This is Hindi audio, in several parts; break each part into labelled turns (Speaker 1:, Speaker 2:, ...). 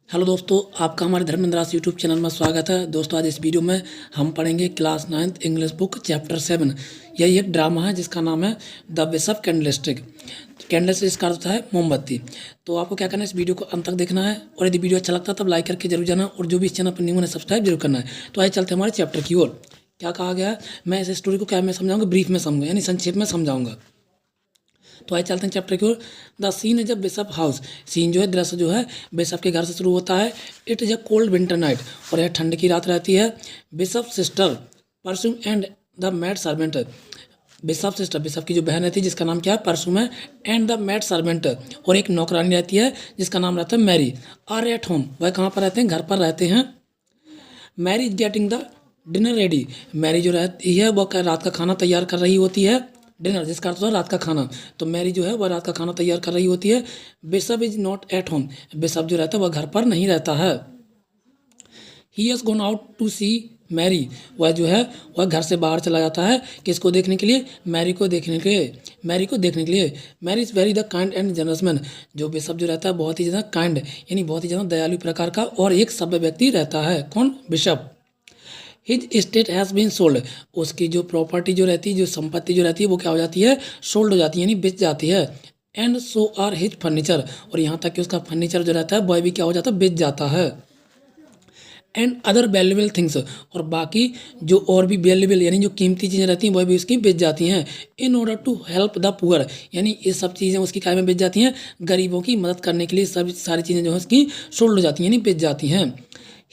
Speaker 1: हेलो दोस्तों, आपका हमारे धर्मेंद्र दास यूट्यूब चैनल में स्वागत है। दोस्तों, आज इस वीडियो में हम पढ़ेंगे class 9th English book chapter 7। यह एक ड्रामा है जिसका नाम है द बिशप कैंडलस्टिक। कैंडलस्टिक इसका अर्थ होता है मोमबत्ती। तो आपको क्या करना है, इस वीडियो को अंत तक देखना है और यदि वीडियो अच्छा लगता है तब लाइक करके जरूर जाना और जो भी इस चैनल पर न्यू है सब्सक्राइब जरूर करना है। तो आइए चलते हैं हमारे चैप्टर की ओर। क्या कहा गया है, मैं इस स्टोरी को क्या मैं समझाऊंगा, ब्रीफ में समझूंगा यानी संक्षेप में समझाऊंगा। तो आइए चलते हैं चैप्टर की ओर। The scene is a bishop house. Scene जो है, दृश्य जो है बिशप के घर से शुरू होता है। It is a cold winter night, और यह ठंड की रात रहती है। Bishop sister Persome and the mad servant. Bishop sister, bishop की जो बहन रहती है जिसका नाम क्या है, परस्यूम है। एंड द मैड सर्वेंट, और एक नौकरानी रहती है जिसका नाम रहता है मैरी। आर एट होम, वह कहाँ पर रहते हैं, घर पर रहते हैं। Mary is getting the dinner ready. Mary जो रहती है वह रात का खाना तैयार कर रही होती है। डिनर जिसका अर्थ होता है रात का खाना, तो मैरी जो है वह रात का खाना तैयार कर रही होती है। Bishop is not at home, bishop जो रहता है वह घर पर नहीं रहता है। He has gone out to see Mary, वह जो है वह घर से बाहर चला जाता है। किसको देखने के लिए, मैरी को देखने के लिए। मैरी को देखने के लिए। Mary is very the kind and generous man. जो बिशप जो रहता है बहुत ही ज़्यादा काइंड यानी बहुत ही ज़्यादा दयालु प्रकार का और एक सभ्य व्यक्ति रहता है। कौन, bishop. His estate has been sold, उसकी जो प्रॉपर्टी जो रहती है, जो संपत्ति जो रहती है वो क्या हो जाती है, सोल्ड हो जाती है यानी बेच जाती है। And so are his furniture, और यहाँ तक कि उसका फर्नीचर जो रहता है वह भी क्या हो जाता है, बेच जाता है। एंड अदर वैल्यूबल थिंग्स, और बाकी जो और भी वैल्यूबल यानी जो कीमती चीज़ें रहती हैं वह भी उसकी बेच जाती हैं। In order to help the poor, यानी ये सब चीज़ें उसकी काय में बेच जाती हैं, गरीबों की मदद करने के लिए सब सारी चीज़ें जो है उसकी सोल्ड हो जाती हैं यानी बेच जाती हैं।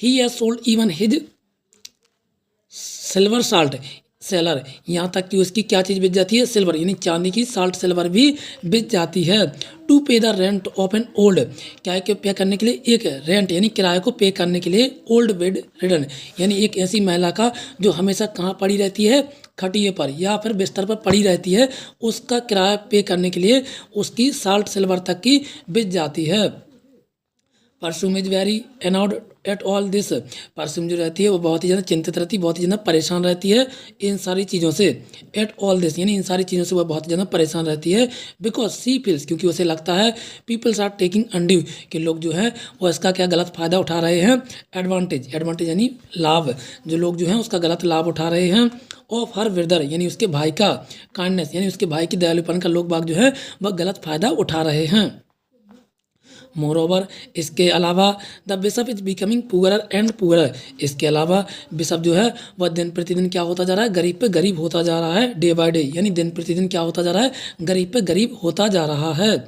Speaker 1: He has sold even his silver salt seller, यहाँ तक कि उसकी क्या चीज़ बेच जाती है, सिल्वर यानी चांदी की साल्ट सिल्वर भी बेच जाती है। टू पे the rent of an old, क्या है, पे करने के लिए, एक रेंट यानी किराए को पे करने के लिए। ओल्ड बेड रिडन, यानी एक ऐसी महिला का जो हमेशा कहाँ पड़ी रहती है, खटिए पर या फिर बिस्तर पर पड़ी रहती है, उसका किराया पे करने के लिए उसकी साल्ट सिल्वर तक की बेच जाती है। Persome is very annoyed at all this, Persome जो रहती है वो बहुत ही ज़्यादा चिंतित रहती है, बहुत ही ज़्यादा परेशान रहती है इन सारी चीज़ों से। एट ऑल दिस यानी इन सारी चीज़ों से वह बहुत ज़्यादा परेशान रहती है। बिकॉज सी फील्स, क्योंकि उसे लगता है, पीपल्स आर टेकिंग अनड्यू, कि लोग जो है वो इसका क्या गलत फ़ायदा उठा रहे हैं। एडवांटेज, एडवांटेज यानी लाभ, जो लोग जो हैं उसका गलत लाभ उठा रहे हैं। ऑफ हर ब्रदर, यानी उसके भाई का काइंडनेस, यानी उसके भाई की दयालुपन का लोग बाग जो है वह गलत फ़ायदा उठा रहे हैं। मोरोवर, इसके अलावा the bishop is becoming poorer and poorer, इसके अलावा बिशप जो है वह दिन प्रतिदिन क्या होता जा रहा है, गरीब पे गरीब होता जा रहा है। डे बाय डे यानी दिन प्रतिदिन क्या होता जा रहा है, गरीब पे गरीब होता जा रहा है।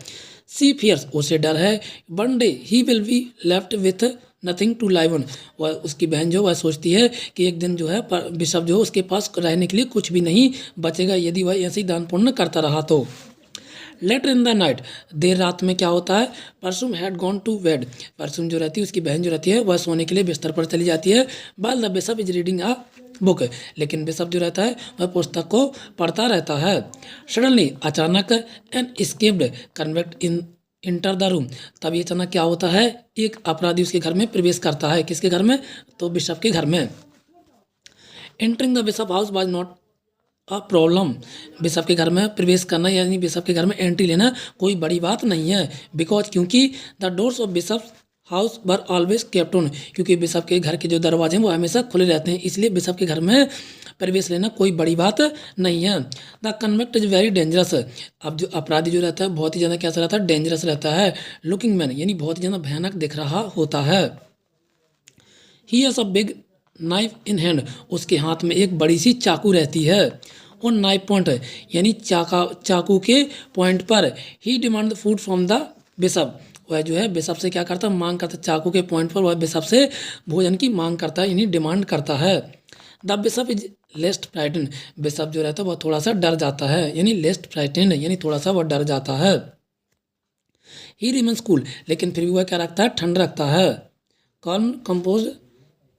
Speaker 1: सी फियर्स, उसे डर है, one day he will be left with nothing to live on, वह उसकी बहन जो वह सोचती है कि एक दिन जो है बिशप जो उसके पास रहने के लिए कुछ भी नहीं बचेगा यदि वह ऐसे ही दान पुण्य करता रहा तो। लेटर इन द नाइट, देर रात में क्या होता है, परसुम हैड गॉन टू बेड, परसुम जो रहती है उसकी बहन जो रहती है वह सोने के लिए बिस्तर पर चली जाती है। बाल the bishop is reading a book, लेकिन बिशप जो रहता है वह पुस्तक को पढ़ता रहता है। सडनली, अचानक, an escaped convict in enter the room, तब ये अचानक क्या होता है, एक अपराधी उसके घर में प्रवेश करता है। किसके घर में, तो बिशप के घर में। Entering the bishop house was not a problem, bishop के घर में प्रवेश करना यानी बिशप के घर में एंट्री लेना कोई बड़ी बात नहीं है। बिकॉज, क्योंकि the doors of bishop house were always kept on, क्योंकि बिशप के घर के जो दरवाजे हैं वो हमेशा खुले रहते हैं, इसलिए बिशप के घर में प्रवेश लेना कोई बड़ी बात नहीं है। The convict is very dangerous, अब जो अपराधी जो रहता है बहुत ही ज़्यादा कैसा रहता है, डेंजरस रहता है। लुकिंग मैन यानी बहुत ही ज़्यादा भयानक दिख रहा होता है। He has a big knife in hand, उसके हाथ में एक बड़ी सी चाकू रहती है। और नाइफ पॉइंट यानी चाकू के पॉइंट पर ही demand the food from the bishop, वह जो है बिशप से क्या करता है, मांग करता है। चाकू के पॉइंट पर वह बिशप से भोजन की मांग करता है यानी डिमांड करता है। The bishop is least frighten, bishop जो रहता है वह थोड़ा सा डर जाता है यानी लेस्ट फ्राइटन यानी थोड़ा सा वह डर जाता है। ही रिमेन्स कूल, लेकिन फिर भी वह क्या रखता है, ठंड रखता है। Calm composed,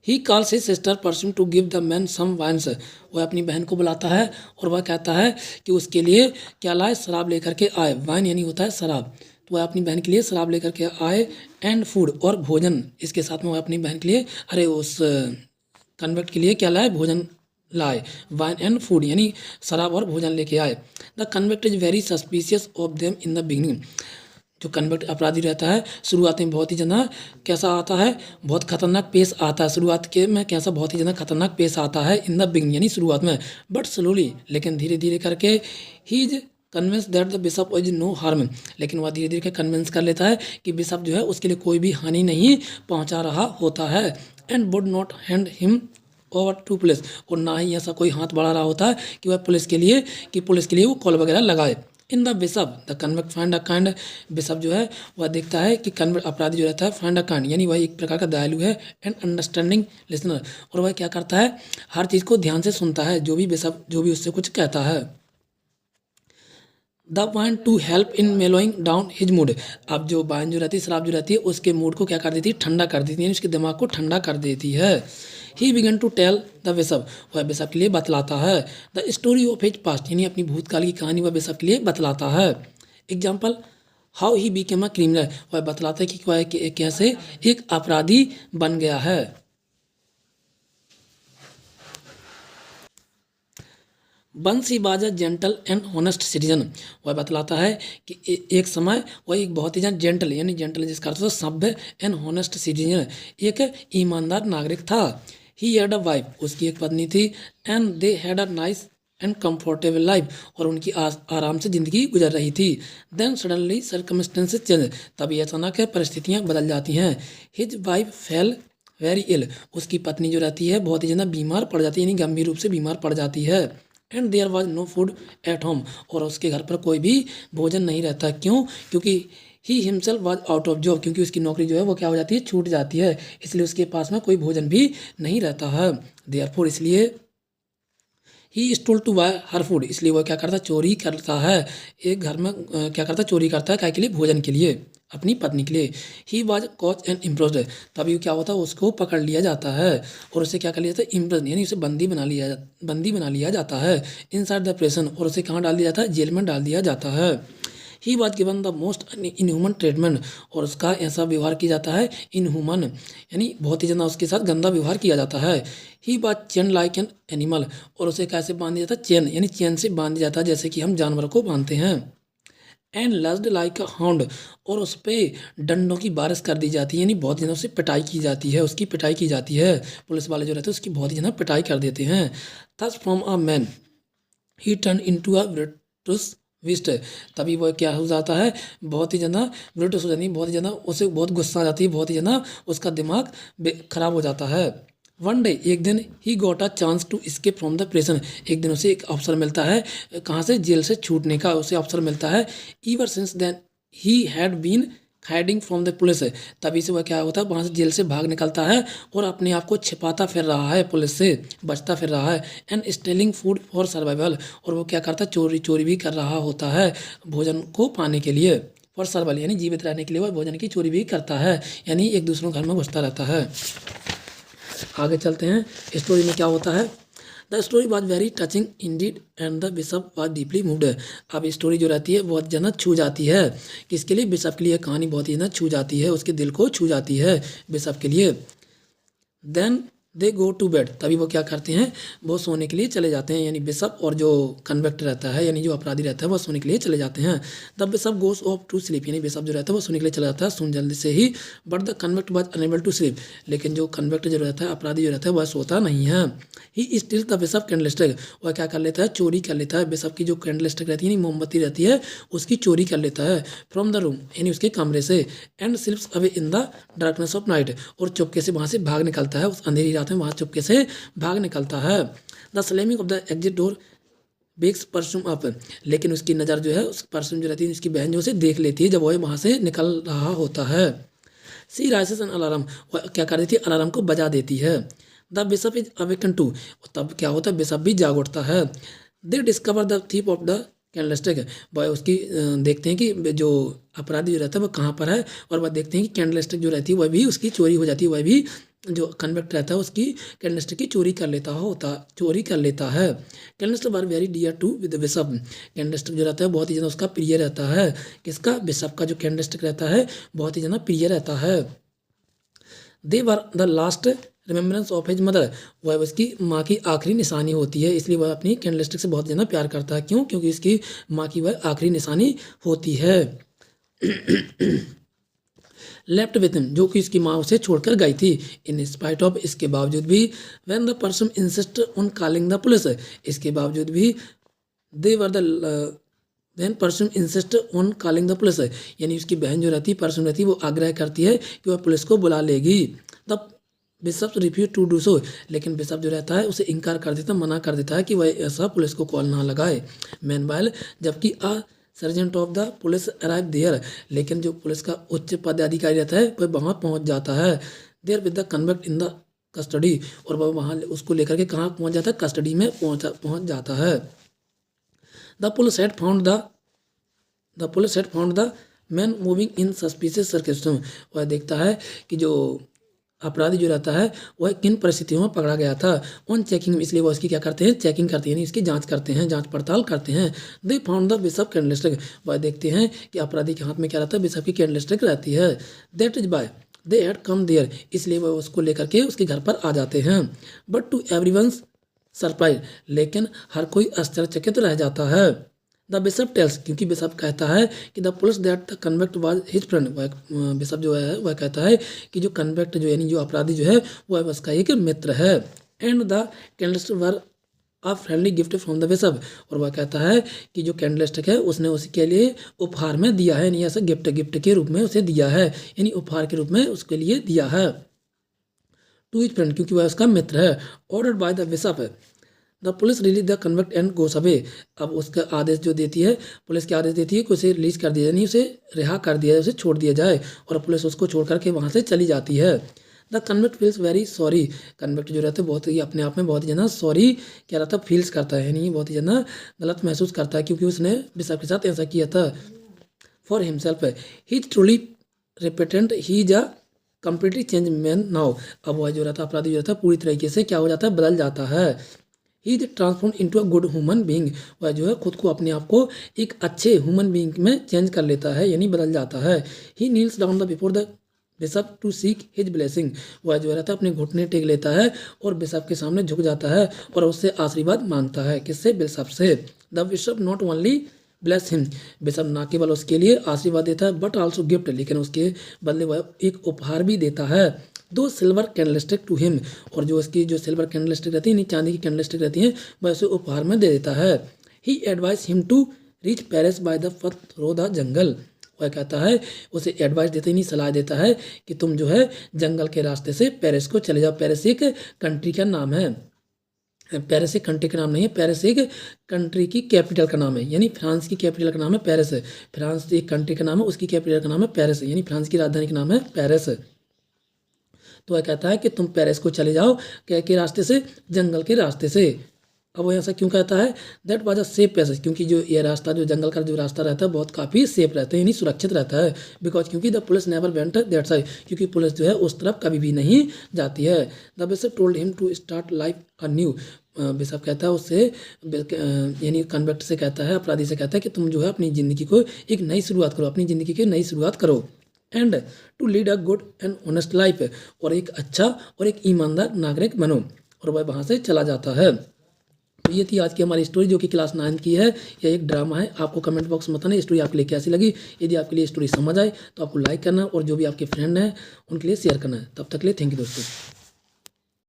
Speaker 1: he calls his sister Persome to give the man some wines, वह अपनी बहन को बुलाता है और वह कहता है कि उसके लिए क्या लाए, शराब लेकर के आए। वाइन यानी होता है शराब, तो वह अपनी बहन के लिए शराब लेकर के आए। एंड फूड, और भोजन, इसके साथ में वह अपनी बहन के लिए, अरे उस कन्वर्ट के लिए क्या लाए, भोजन लाए। वाइन एंड फूड यानी शराब और भोजन लेके आए। The convict is very suspicious of them in the beginning, जो कन्विक्ट अपराधी रहता है शुरुआत में बहुत ही ज़्यादा कैसा आता है, बहुत खतरनाक पेश आता है, शुरुआत के में कैसा बहुत ही ज़्यादा खतरनाक पेश आता है इन द बिगिनिंग यानी शुरुआत में, बट स्लोली लेकिन धीरे धीरे करके he is convince that the bishop is no harm, लेकिन वह धीरे धीरे कन्विंस कर लेता है कि बिशप जो है उसके लिए कोई भी हानि नहीं पहुंचा रहा होता है, and would not hand him over to police, और ना ही ऐसा कोई हाथ बढ़ा रहा होता है कि वह पुलिस के लिए वो कॉल वगैरह लगाए। In the bishop the convict find a kind, bishop जो है वह देखता है कि कन्विक्ट अपराधी जो रहता है फाइंड अ काइंड यानी वह एक प्रकार का दयालु है, एंड अंडरस्टैंडिंग लिसनर, और वह क्या करता है हर चीज़ को ध्यान से सुनता है जो भी बिशप जो भी उससे कुछ कहता है। The wine to help in mellowing down his mood, अब जो वाइन जो रहती है शराब जो रहती है उसके मूड को क्या कर देती है, ठंडा कर देती है, यानी उसके दिमाग को ठंडा कर देती है। He began to tell the bishop, वह बिशप के लिए बतलाता है the story of his past, यानी अपनी भूतकाल की कहानी वह बिशप के लिए बतलाता है। Example how he became a criminal, वह बतलाता है कि वह कैसे एक अपराधी बन गया है। बंसी बाजा जेंटल एंड होनेस्ट सिटीजन, वह बतलाता है कि एक समय वह एक बहुत ही ज़्यादा जेंटल यानी जेंटल जिसका अर्थ सभ्य एंड होनेस्ट सिटीजन, एक ईमानदार नागरिक था। ही हैड अ वाइफ, उसकी एक पत्नी थी, and they had a nice and comfortable life, और उनकी आराम से ज़िंदगी गुजर रही थी। देन सडनली सर्कमस्टेंसेस चेंज, तभी अचानक परिस्थितियाँ बदल जाती हैं। हिज वाइफ फेल वेरी इल, उसकी पत्नी जो रहती है बहुत ही ज़्यादा बीमार पड़ जाती है यानी गंभीर रूप से बीमार पड़ जाती है। And there was no food at home, और उसके घर पर कोई भी भोजन नहीं रहता, क्यों, क्योंकि he himself was out of job, क्योंकि उसकी नौकरी जो है वो क्या हो जाती है, छूट जाती है, इसलिए उसके पास में कोई भोजन भी नहीं रहता है। देयरफॉर इसलिए he stole to buy her food, इसलिए वह क्या करता है, चोरी करता है, एक घर में क्या करता है, चोरी करता है, क्या के लिए, भोजन के लिए, अपनी पत्नी के लिए। ही वॉज कॉच एंड इम्प्रोज, तभी क्या होता है, उसको पकड़ लिया जाता है और उसे क्या कर लिया जाता है, इम्प्रोज यानी उसे बंदी बना लिया जाता है इनसाइड द प्रिजन, और उसे कहाँ डाल दिया जाता है, जेल में डाल दिया जाता है। He was given the most inhuman treatment, और उसका ऐसा व्यवहार किया जाता है इनह्यूमन यानी बहुत ही ज़्यादा उसके साथ गंदा व्यवहार किया जाता है। He was chain like an animal, और उसे कैसे बांध दिया जाता है, चेन यानी चेन से बांध दिया जाता है जैसे कि हम जानवर को बांधते हैं। एंड लस्ड लाइक अ हाउंड, और उस पर डंडों की बारिश कर दी जाती है यानी बहुत ज़्यादा उससे पिटाई की जाती है, उसकी पिटाई की जाती है, पुलिस वाले जो रहते हैं उसकी बहुत ही ज़्यादा पिटाई कर देते हैं। Thus from a man he turn into a brutish beast, तभी वह क्या हो जाता है, बहुत ही ज़्यादा ब्रिटिश हो जाती है, बहुत ही ज़्यादा उसे बहुत गुस्सा आ जाती है, बहुत ही ज़्यादा उसका दिमाग खराब हो जाता है। वन डे, एक दिन, he got a chance to escape from the prison, एक दिन उसे एक अवसर मिलता है, कहाँ से, जेल से छूटने का उसे अवसर मिलता है। Ever since then he had been hiding from the police, तभी से वह क्या होता है, वहाँ से जेल से भाग निकलता है और अपने आप को छिपाता फिर रहा है, पुलिस से बचता फिर रहा है। And stealing food for survival, और वो क्या करता है, चोरी भी कर रहा होता है भोजन को पाने के लिए, फॉर सर्वाइवल यानी जीवित रहने के लिए वह भोजन की चोरी भी करता है, यानी एक दूसरों घर में घुसता रहता है। आगे चलते हैं, स्टोरी में क्या होता है। The story was very touching Indeed and the bishop was deeply moved, अब स्टोरी जो रहती है बहुत ज़्यादा छू जाती है, किसके लिए, बिशप के लिए, कहानी बहुत ही ज़्यादा छू जाती है, उसके दिल को छू जाती है बिशप के लिए। Then they go to bed, तभी वो क्या करते हैं, वो सोने के लिए चले जाते हैं, यानी बिशप और जो कन्विक्ट रहता है यानी जो अपराधी रहता है वह सोने के लिए चले जाते हैं। The bishop goes off to sleep, यानी बिशप जो रहता है वो सोने के लिए चला जाता है सुन जल्दी से ही, but the convict was unable to sleep, लेकिन जो कन्विक्ट जो रहता है, अपराधी जो रहता है वह सोता नहीं है। ही स्टील द बिशप कैंडलस्टिक, वह क्या कर लेता है, चोरी कर लेता है, बिशप की जो कैंडलस्टिक रहती है यानी मोमबत्ती रहती है उसकी चोरी कर लेता है, फ्रॉम द रूम यानी उसके कमरे से, and slips away in the darkness of night, और चुपके से वहाँ से भाग निकलता है, उस अंधेरी रात में वहाँ चुपके से भाग निकलता है। The slamming of the exit door bakes perfume up, लेकिन उसकी नज़र जो है उस परफ्यूम जो रहती है उसकी बहन जो उसे देख लेती है जब वह वहाँ से निकल रहा होता है। सी राइसेस एन अलार्म, वह क्या कर देती है, अलार्म को बजा देती है। The bishop is awaken to, तब क्या होता है, बिशप भी जाग उठता है। They discover the theft of the candlestick, वह उसकी देखते हैं कि जो अपराधी जो रहता है वह कहाँ पर है, और वह देखते हैं कि कैंडलस्टिक जो रहती है वह भी उसकी चोरी हो जाती है, वह भी जो कन्विक्ट रहता है उसकी कैंडलस्टिक की चोरी कर लेता है। Candlestick are very dear to with bishop, candlestick जो रहता है बहुत ही ज़्यादा उसका प्रिय रहता है, किसका, बिशप का जो कैंडलस्टिक रहता है बहुत ही ज़्यादा प्रिय रहता है। They were the last remembrance of his mother, वह उसकी माँ की आखिरी निशानी होती है, इसलिए वह अपनी कैंडलस्टिक से बहुत ज़्यादा प्यार करता है, क्यों, क्योंकि उसकी माँ की वह आखिरी निशानी होती है। लेफ्ट विथ हिम, जो कि इसकी माँ उसे छोड़कर गई थी। इन स्पाइट ऑफ, इसके बावजूद भी, when the person insist on calling the police, इसके बावजूद भी, they were the then person insist on calling the police, यानी उसकी बहन जो रहती है, पर्सन रहती है, वो आग्रह करती है कि वह पुलिस को बुला लेगी। तब bishop refuse to do so, लेकिन बिशप जो रहता है उसे इनकार कर देता, मना कर देता है कि वह ऐसा पुलिस को कॉल ना लगाए। मैनवाइल, जबकि sergeant of the police arrive there, लेकिन जो पुलिस का उच्च पदाधिकारी रहता है वह वहाँ पहुँच जाता है। There with the convict in the custody, और वह वहाँ उसको लेकर के कहाँ पहुँच जाता है, कस्टडी में पहुँच जाता है। The police had found the man moving in suspicious circumstance, वह देखता है कि जो अपराधी जो रहता है वह किन परिस्थितियों में पकड़ा गया था। ऑन चेकिंग, इसलिए वो इसकी क्या करते हैं, चेकिंग करते हैं, यानी इसकी जांच करते हैं, जांच पड़ताल करते हैं। They found the bishop candlestick, वह देखते हैं कि अपराधी के हाथ में क्या रहता है, बिशप की कैंडलस्टिक रहती है। That is by they had come there, इसलिए वह उसको लेकर के उसके घर पर आ जाते हैं। बट टू एवरीवन्स सरप्राइज, लेकिन हर कोई आश्चर्यचकित रह जाता है। द बिशप टेल्स, क्योंकि बिशप कहता है कि the police that the convect was his friend, वह बिशप जो है वह कहता है कि जो कन्वेक्ट जो यानी जो अपराधी जो है वह उसका एक मित्र है। And the candlestick were a friendly gift from the bishop, और वह कहता है कि जो कैंडलस्टिक है उसने उसके लिए उपहार में दिया है, यानी ऐसा गिफ्ट के रूप में उसे दिया है, यानी उपहार के रूप में उसके लिए दिया है। टू हिज फ्रेंड, क्योंकि वह उसका मित्र है। Ordered by the bishop, the police release the convect and goes away, अब उसका आदेश जो देती है, पुलिस के आदेश देती है कि उसे रिलीज कर दिया जाए, नहीं उसे रिहा कर दिया जाए, उसे छोड़ दिया जाए, और पुलिस उसको छोड़ करके वहाँ से चली जाती है। The convect feels very sorry, convect जो रहता है बहुत ही अपने आप में बहुत ही ज़्यादा सॉरी क्या रहता है, फील्स करता है, यानी बहुत ही ज़्यादा गलत महसूस करता है, क्योंकि उसने बिशप के साथ ऐसा किया था। For himself, he truly repentant, he is a completely change man now, अब वह जो रहता है अपराधी जो रहता है पूरी तरीके से क्या हो जाता है, बदल जाता है। He is transform into a good human being, वह जो है खुद को अपने आप को एक अच्छे ह्यूमन बीइंग में चेंज कर लेता है, यानी बदल जाता है। He kneels down the before the bishop to seek his blessing, वह जो रहता है अपने घुटने टेक लेता है और बिशप के सामने झुक जाता है और उससे आशीर्वाद मांगता है। किससे, बिशप से। The bishop not only bless him, bishop ना केवल उसके लिए आशीर्वाद देता है बट आल्सो गिफ्ट, लेकिन उसके बदले वह एक उपहार भी देता है। दो सिल्वर कैंडलस्टिक टू हिम, और जो उसकी जो सिल्वर कैंडलस्टिक रहती है, नहीं चांदी की कैंडलस्टिक रहती है, वह उसे उपहार में दे देता है। He advise him to reach Paris by the first through the jungle, वह कहता है, उसे एडवाइस देते ही नहीं सलाह देता है कि तुम जो है जंगल के रास्ते से पेरिस को चले जाओ। पेरिस एक कंट्री का नाम है, पेरिस एक कंट्री का नाम नहीं है, पेरिस एक कंट्री की कैपिटल का नाम है, यानी फ्रांस की कैपिटल का नाम है पेरिस। फ्रांस एक कंट्री का नाम है, उसकी कैपिटल का नाम है पेरिस, यानी फ्रांस की राजधानी का नाम है पेरिस। तो वह कहता है कि तुम पेरिस को चले जाओ, क्या के रास्ते से, जंगल के रास्ते से। अब वो ऐसा क्यों कहता है, that was a safe passage, क्योंकि जो ये रास्ता जो जंगल का जो रास्ता रहता है बहुत काफ़ी सेफ रहता है, यानी सुरक्षित रहता है। बिकॉज क्योंकि the police never went that side, क्योंकि पुलिस जो है उस तरफ कभी भी नहीं जाती है। The bishop told him to start life a bishop कहता है उससे, यानी कन्वेक्ट से कहता है, अपराधी से कहता है कि तुम जो है अपनी ज़िंदगी को एक नई शुरुआत करो, अपनी ज़िंदगी की नई शुरुआत करो। And to lead a good and honest life, और एक अच्छा और एक ईमानदार नागरिक बनो, और वह वहाँ से चला जाता है। तो ये थी आज की हमारी स्टोरी जो कि क्लास 9 की है। यह एक ड्रामा है। आपको कमेंट बॉक्स में बताना स्टोरी आपके लिए कैसी लगी। यदि आपके लिए स्टोरी समझ आए तो आपको लाइक करना और जो भी आपके फ्रेंड हैं उनके लिए शेयर करना है। तब तक के लिए थैंक यू दोस्तों।